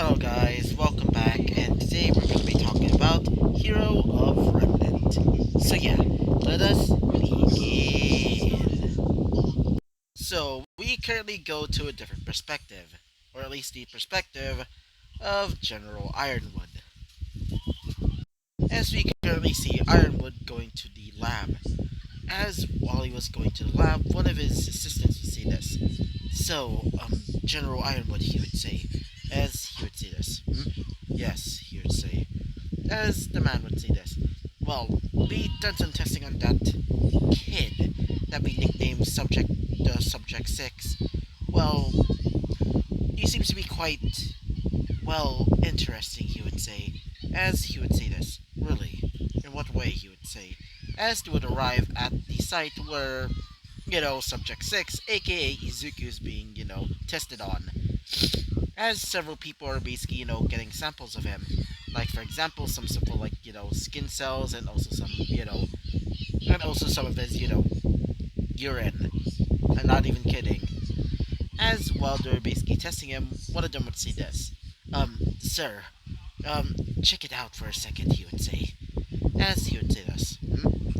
Hello guys, welcome back, and today we're going to be talking about Hero of Remnant. So yeah, let us begin. So we currently go to a different perspective, or at least the perspective of General Ironwood. As we currently see Ironwood going to the lab. As while he was going to the lab, one of his assistants would say this. So, General Ironwood, he would say, as he would say this. Yes, he would say. As the man would say this. Well, we done some testing on that kid that we nicknamed Subject 6. Well, he seems to be quite, well, interesting, he would say. As he would say this. Really? In what way, he would say? As they would arrive at the site where, Subject 6, aka Izuku, is being, tested on. As several people are basically, getting samples of him. Like, for example, some simple, like, skin cells, and also some, and also some of his, urine. I'm not even kidding. As while they're basically testing him, one of them would say this. Sir, check it out for a second, he would say. As he would say this.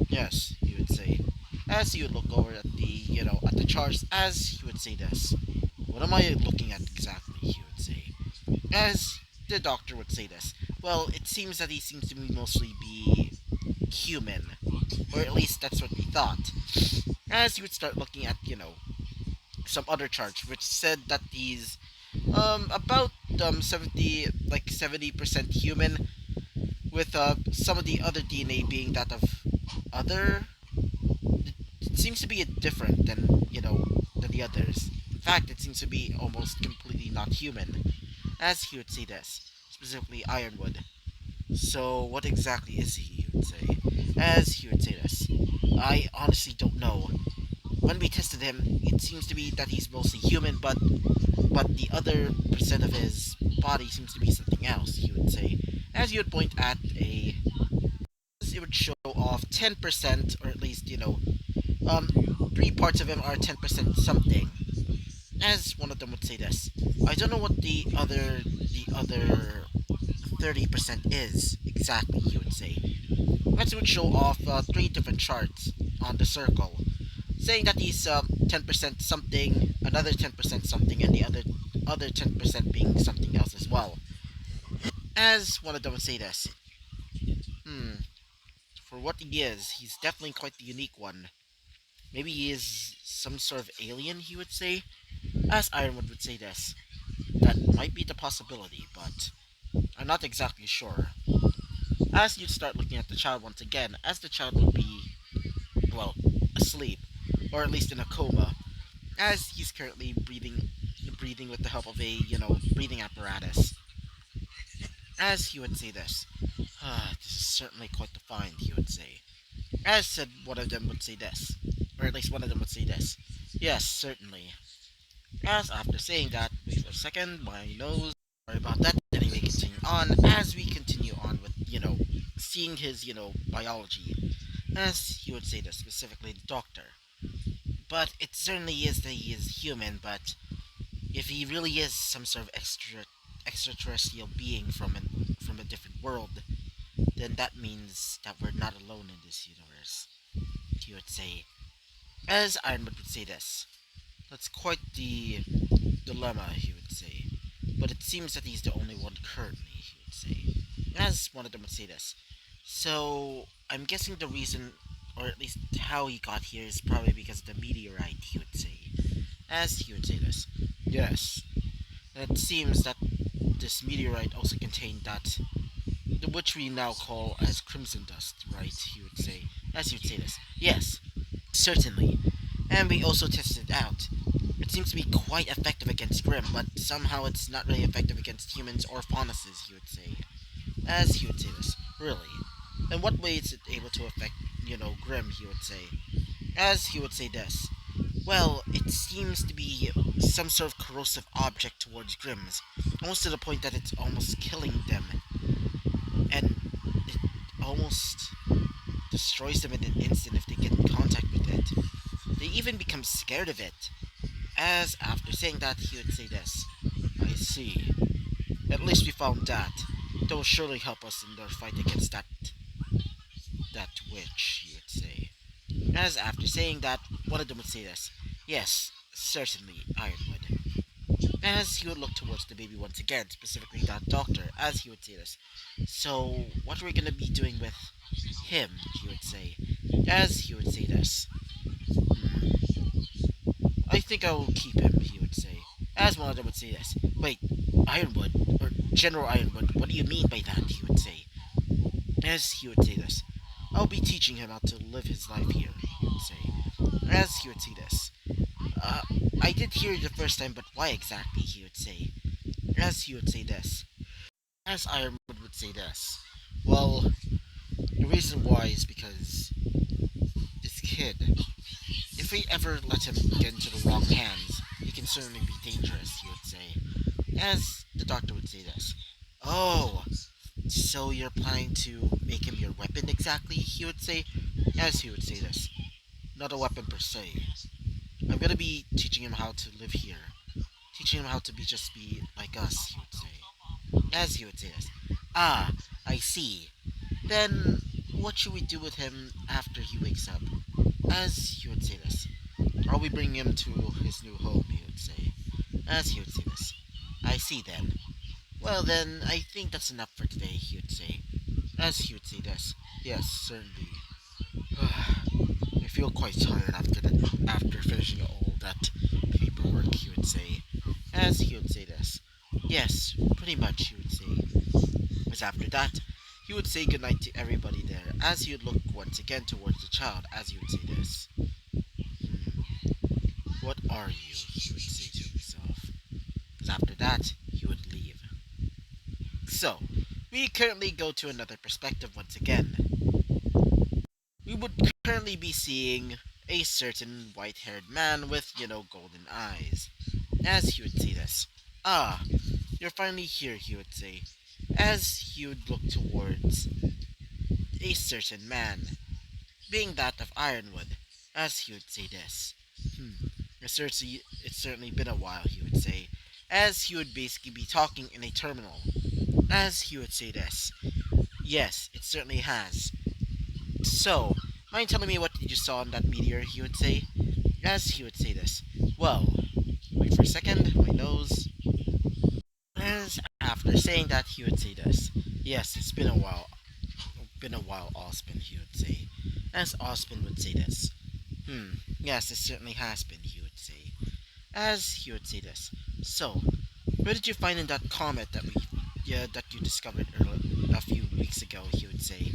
Yes, he would say. As he would look over at the, at the charts, as he would say this. What am I looking at exactly, he would say. As the doctor would say this. Well, it seems that he seems to mostly be human. Or at least that's what we thought. As he would start looking at, some other charts, which said that he's, about, 70% human, with, some of the other DNA being that of other. It seems to be different than, than the others. In fact, it seems to be almost completely not human. As he would say this, specifically Ironwood. So, what exactly is he would say? As he would say this. I honestly don't know. When we tested him, it seems to be that he's mostly human, but the other percent of his body seems to be something else, he would say. As you would point at a, it would show off 10%, or at least, um, three parts of him are 10% something. As one of them would say this. I don't know what the other 30% is exactly, he would say. As it would show off three different charts on the circle, saying that he's 10% something, another 10% something, and the other 10% being something else as well. As one of them would say this. For what he is, he's definitely quite the unique one. Maybe he is some sort of alien, he would say. As Ironwood would say this. That might be the possibility, but I'm not exactly sure. As you'd start looking at the child once again, as the child would be, well, asleep, or at least in a coma, as he's currently breathing with the help of a, breathing apparatus. As he would say this. This is certainly quite the find, he would say. As said, one of them would say this. Or at least one of them would say this. Yes, certainly. As after saying that, wait for a second, my nose, sorry about that. Anyway, continue on, as we continue on with, seeing his, biology. As he would say this, specifically the doctor. But it certainly is that he is human, but if he really is some sort of extraterrestrial being from a different world, then that means that we're not alone in this universe, he would say. As Ironwood would say this. That's quite the dilemma, he would say. But it seems that he's the only one currently, he would say. As one of them would say this. So, I'm guessing the reason, or at least how he got here, is probably because of the meteorite, he would say. As he would say this. Yes. And it seems that this meteorite also contained that, which we now call as crimson dust, right, he would say. As he would say this. Yes, certainly. And we also tested it out. It seems to be quite effective against Grim, but somehow it's not really effective against humans or faunuses, he would say. As he would say this. Really? In what way is it able to affect, Grim, he would say. As he would say this. Well, it seems to be some sort of corrosive object towards Grims, almost to the point that it's almost killing them. And it almost destroys them in an instant if they get in contact with it. They even become scared of it. As after saying that, he would say this. I see. At least we found that. That will surely help us in our fight against that witch, he would say. As after saying that, one of them would say this. Yes, certainly, Ironwood. As he would look towards the baby once again, specifically that doctor, as he would say this. So, what are we gonna be doing with him, he would say. As he would say this. I think I will keep him, he would say. As one of them would say this. Wait, Ironwood, or General Ironwood, what do you mean by that, he would say. As he would say this. I'll be teaching him how to live his life here, he would say. As he would say this. Uh, I did hear it the first time, but why exactly, he would say. As he would say this. As Ironwood would say this. Well, the reason why is because this kid, if we ever let him get into the wrong hands, he can certainly be dangerous, he would say. As the doctor would say this. Oh, so you're planning to make him your weapon exactly, he would say. As he would say this. Not a weapon per se. I'm gonna be teaching him how to live here. Teaching him how to be like us, he would say. As he would say this. Ah, I see. Then what should we do with him after he wakes up? As he would say this. Are we bringing him to his new home, he would say. As he would say this. I see then. Well then, I think that's enough for today, he would say. As he would say this. Yes, certainly. I feel quite tired after finishing all that paperwork, he would say. As he would say this. Yes, pretty much, he would say. As after that, he would say goodnight to everybody there, as he would look once again towards the child, as he would say this. What are you? He would say to himself. As after that, he would leave. So, we currently go to another perspective once again. We would currently be seeing a certain white-haired man with, golden eyes. As he would say this. Ah, you're finally here, he would say. As he would look towards a certain man, being that of Ironwood, as he would say this. It's certainly been a while, he would say, as he would basically be talking in a terminal, as he would say this. Yes, it certainly has. So, mind telling me what you saw on that meteor, he would say, as he would say this. Well, wait for a second, my nose. As after saying that, he would say this. Yes, it's been a while, Osmond, he would say. As Osmond would say this. Yes, it certainly has been, he would say. As he would say this. So, where did you find in that comet that you discovered a few weeks ago, he would say.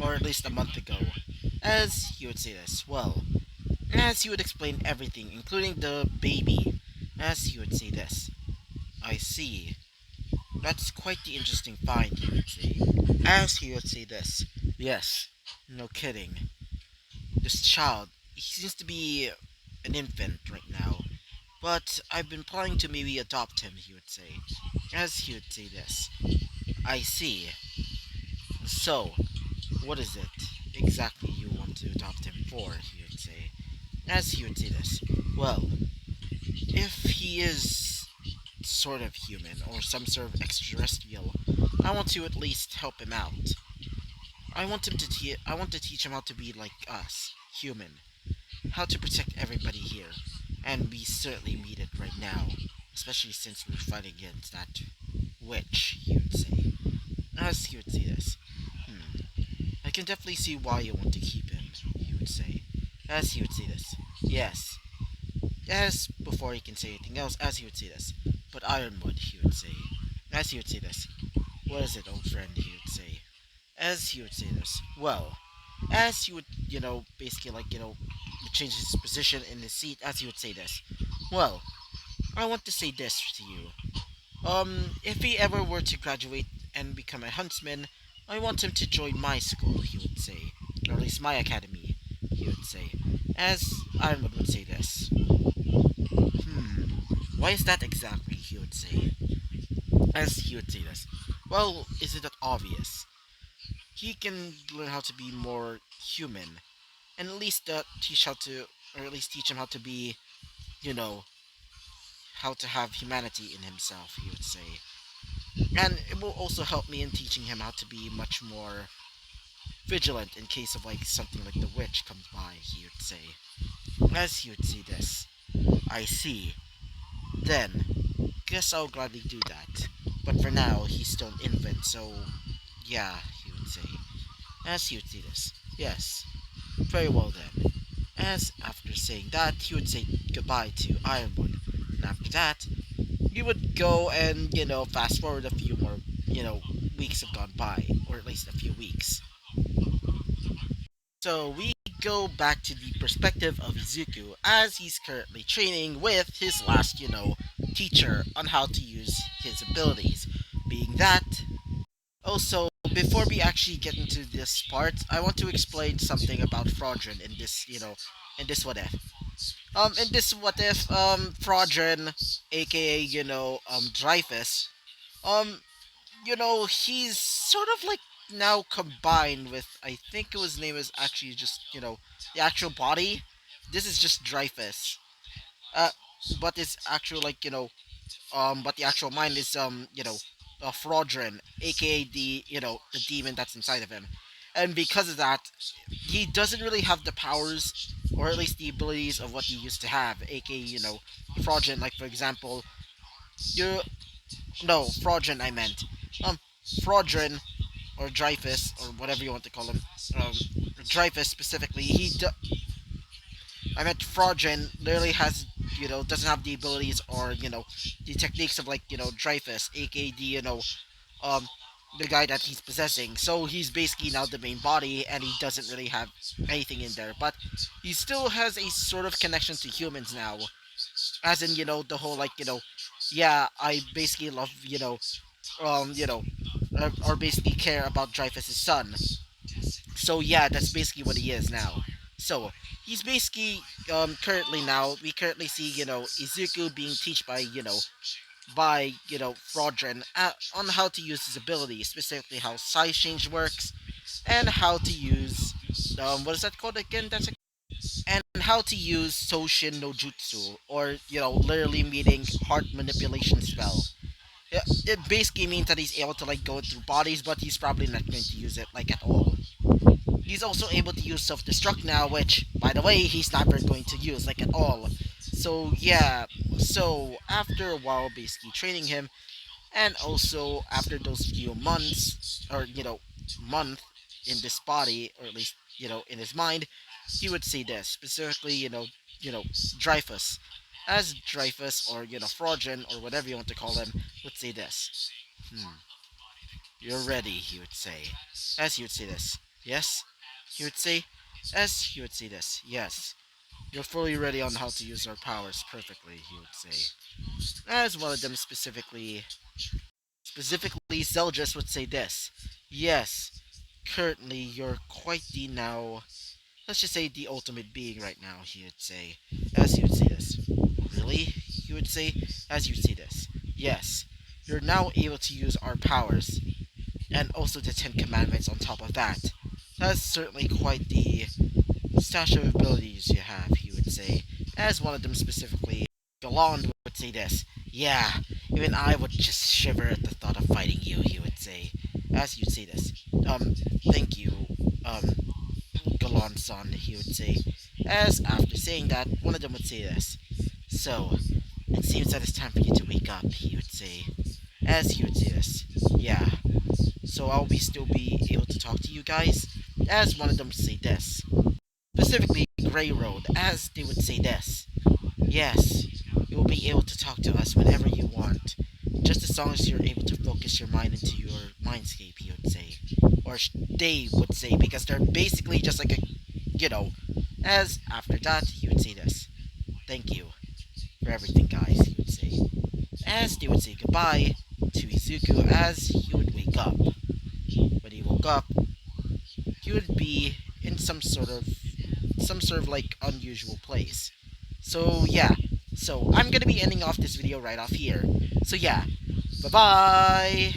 Or at least a month ago. As he would say this. Well, as he would explain everything, including the baby. As he would say this. I see. That's quite the interesting find, he would say. As he would say this. Yes, no kidding. This child, he seems to be an infant right now. But I've been planning to maybe adopt him, he would say. As he would say this. I see. So, what is it exactly you want to adopt him for, he would say. As he would say this. Well, if he is sort of human or some sort of extraterrestrial, I want to at least help him out. I want to teach him how to be like us, human, how to protect everybody here, and we certainly need it right now, especially since we're fighting against that witch, he would say. As he would say this. I can definitely see why you want to keep him, he would say. As he would say this. Yes. As before he can say anything else, as he would say this. But Ironwood, he would say. As he would say this. What is it, old friend, he would say. As he would say this. Well, as he would, basically change his position in his seat, as he would say this. Well, I want to say this to you. If he ever were to graduate and become a huntsman, I want him to join my school, he would say. Or at least my academy, he would say. As Ironwood would say this. Why is that exactly, he would say. As he would say this. Well, is it that obvious? He can learn how to be more human, and at least teach him how to be, you know, how to have humanity in himself, he would say. And it will also help me in teaching him how to be much more vigilant in case of like something like the witch comes by, he would say. As he would see this, I see. Then, guess I'll gladly do that. But for now, he's still an infant, so yeah, he would say. As he would see this, yes, very well then. As after saying that, he would say goodbye to Ironwood. And after that, he would go and, fast forward a few more, weeks have gone by, or at least a few weeks. So we go back to the perspective of Izuku as he's currently training with his last, teacher on how to use his abilities. Being that, also, before we actually get into this part, I want to explain something about Fraudrin in this, in this what if. In this what if, Fraudrin, aka, Dreyfus, um, he's sort of like now combined with, I think his name is actually just, the actual body. This is just Dreyfus. Uh, but it's actual like, but the actual mind is, Fraudrin, aka the, the demon that's inside of him. And because of that, he doesn't really have the powers, or at least the abilities of what he used to have, aka, Fraudrin. Like, for example, you, no, Fraudrin I meant. Um, Fraudrin, or Dreyfus, or whatever you want to call him, um, Dreyfus specifically, I meant Fraudrin literally has, doesn't have the abilities or, the techniques of like, Dreyfus, aka the, um, the guy that he's possessing. So he's basically now the main body, and he doesn't really have anything in there. But he still has a sort of connection to humans now, as in, the whole like, yeah, I basically love, or basically care about Dreyfus' son. So yeah, that's basically what he is now. So he's basically, currently now we currently see, Izuku being taught by, Fraudrin, on how to use his ability, specifically how size change works, and how to use, what is that called again? And how to use Soshin no Jutsu, or, literally meaning heart manipulation spell. It basically means that he's able to like go through bodies, but he's probably not going to use it like at all. He's also able to use self-destruct now, which, by the way, he's never going to use like at all. So yeah, so after a while, basically training him, and also after those few months, or month in this body, or at least in his mind, he would say this specifically, Dreyfus, as Dreyfus, or Fraudrin, or whatever you want to call him, would say this. Hmm. You're ready, he would say. As he would say this. Yes? He would say. As he would say this. Yes. You're fully ready on how to use our powers perfectly, he would say. As one of them specifically Zeldris would say this. Yes. Currently, you're quite the now, let's just say the ultimate being right now, he would say. As he would say this. Really? He would say. As he would say this. Yes. You're now able to use our powers, and also the Ten Commandments on top of that. That's certainly quite the stash of abilities you have, he would say. As one of them specifically, Galond would say this. Yeah, even I would just shiver at the thought of fighting you, he would say. As you'd say this. Thank you, Galond-san, he would say. As after saying that, one of them would say this. So, it seems that it's time for you to wake up, he would say. As he would say this. Yeah, so I'll still be able to talk to you guys, as one of them say this. Specifically, Grey Road, as they would say this. Yes, you will be able to talk to us whenever you want, just as long as you're able to focus your mind into your mindscape, he would say. Or they would say, because they're basically just like a, as after that, he would say this. Thank you for everything, guys, he would say. As they would say goodbye to Izuku as he would wake up. When he woke up, he would be in some sort of like unusual place. So yeah, so I'm gonna be ending off this video right off here. So yeah, bye bye.